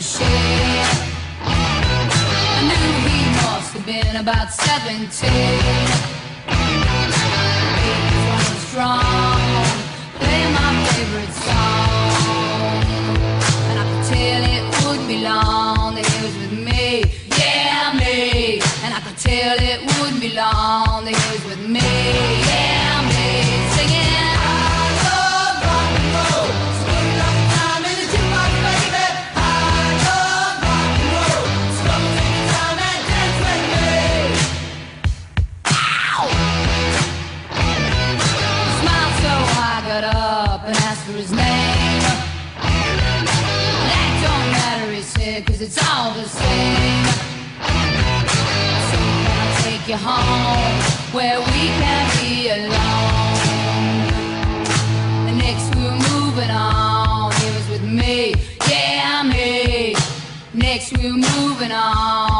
machine. I knew he must have been about 17. He was running strong, playing my favorite song, and I could tell it wouldn't be long that he was with me, yeah, me. And I could tell it wouldn't be long that he was with me, yeah, me. Singing, I love rock and roll, so put it up time in the jukebox, baby. I love rock and roll, so come take your time and dance with me. Ow! He smiled so I got up and asked for his name. That don't matter, he said, 'cause it's all the same. So can I take you home where we can be alone? The next we were moving on, he was with me, yeah, me. Next we were moving on.